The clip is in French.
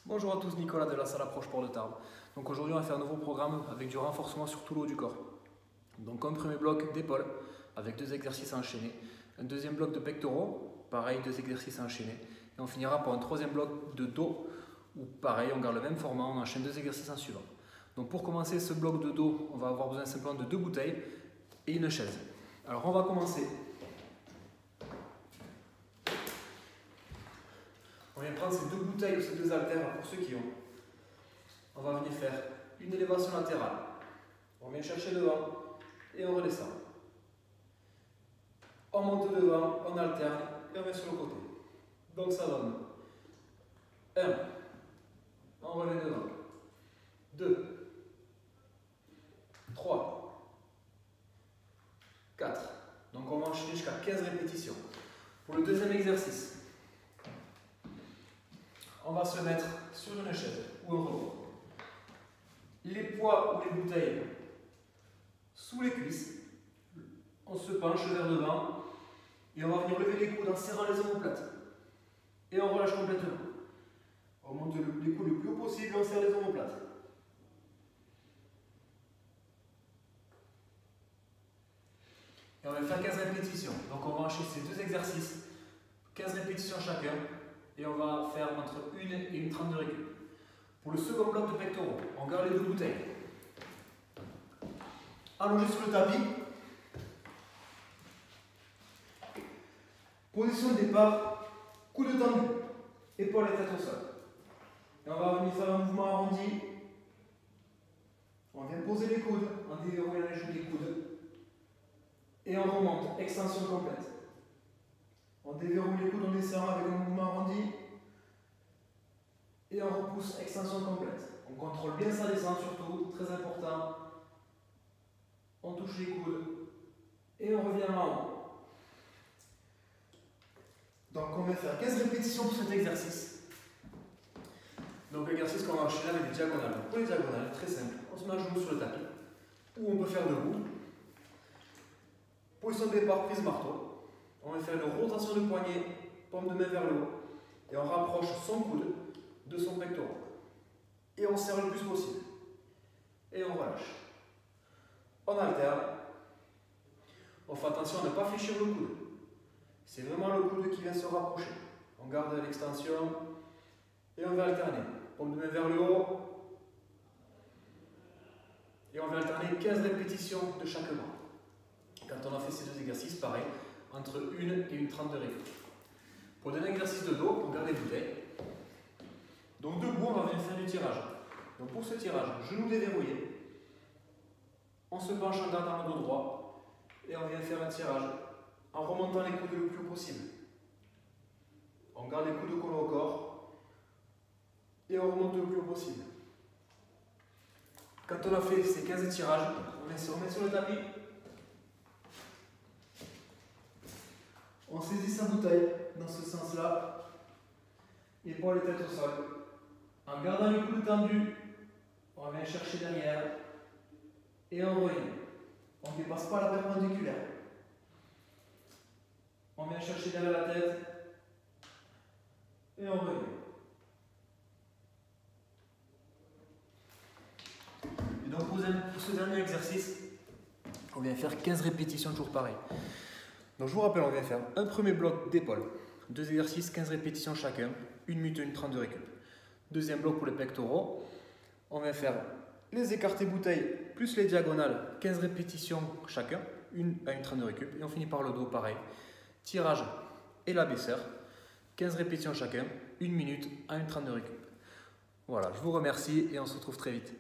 Bonjour à tous, Nicolas de la salle Approche Port de Tarbes. Donc aujourd'hui on va faire un nouveau programme avec du renforcement sur tout le haut du corps. Donc un premier bloc d'épaule avec 2 exercices à enchaîner. Un deuxième bloc de pectoraux, pareil 2 exercices à enchaîner. Et on finira par un troisième bloc de dos où pareil on garde le même format, on enchaîne 2 exercices en suivant. Donc pour commencer ce bloc de dos, on va avoir besoin simplement de 2 bouteilles et une chaise. Alors on va commencer. On vient prendre ces 2 bouteilles ou ces 2 haltères pour ceux qui ont. On va venir faire une élévation latérale. On vient chercher devant et on redescend. On monte devant, on alterne et on met sur le côté. Donc ça donne 1, on revient devant, 2, 3, 4. Donc on va enchaîner jusqu'à 15 répétitions. Pour le deuxième exercice, on va se mettre sur une chaise ou un rebord. Les poids ou les bouteilles sous les cuisses. On se penche vers devant et on va venir lever les coudes en serrant les omoplates. Et on relâche complètement. On monte les coudes le plus haut possible et on serre les omoplates. Et on va faire 15 répétitions. Donc on va enchaîner ces 2 exercices, 15 répétitions chacun. Et on va faire entre 1 et une 30 de récup. Pour le second bloc de pectoraux, on garde les 2 bouteilles. Allongé sur le tapis. Position de départ, coude tendu, épaule et tête au sol. Et on va venir faire un mouvement arrondi. On vient poser les coudes, on déverrouille la joue des coudes. Et on remonte, extension complète. On déverrouille les coudes en descendant avec un mouvement arrondi. Et on repousse, extension complète. On contrôle bien sa descente surtout, très important. On touche les coudes. Et on revient en haut. Donc on va faire 15 répétitions pour cet exercice. Donc l'exercice qu'on va enchaîner avec des diagonales. Donc pour les diagonales, très simple. On se met à genoux sur le tapis. Ou on peut faire debout. Position de départ, prise marteau. On va faire une rotation de poignet, paume de main vers le haut. Et on rapproche son coude de son pectoral. Et on serre le plus possible. Et on relâche. On alterne. On fait attention à ne pas fléchir le coude. C'est vraiment le coude qui vient se rapprocher. On garde l'extension. Et on va alterner. Paume de main vers le haut. Et on va alterner 15 répétitions de chaque bras. Quand on a fait ces 2 exercices, pareil, entre 1 et une 30 de récup. Pour un exercice de dos, on garde les bouteilles. Donc debout, on va venir faire du tirage. Donc pour ce tirage, genoux déverrouillés. On se penche en gardant le dos droit. Et on vient faire un tirage en remontant les coudes le plus haut possible. On garde les coudes collés au corps. Et on remonte le plus haut possible. Quand on a fait ces 15 tirages, on vient se remettre sur le tapis. On saisit sa bouteille dans ce sens-là. Épaule et tête au sol. En gardant les coudes tendus, on vient chercher derrière. Et on revient. On ne dépasse pas la perpendiculaire. On vient chercher derrière la tête. Et on revient. Et donc pour ce dernier exercice, on vient faire 15 répétitions toujours pareil. Donc je vous rappelle, on vient faire un premier bloc d'épaule. 2 exercices, 15 répétitions chacun. 1 minute et une 30 de récup. Deuxième bloc pour les pectoraux. On vient faire les écartés bouteilles plus les diagonales, 15 répétitions chacun, 1 à une 30 de récup. Et on finit par le dos, pareil. Tirage et l'abaisseur, 15 répétitions chacun, 1 minute à une 30 de récup. Voilà, je vous remercie et on se retrouve très vite.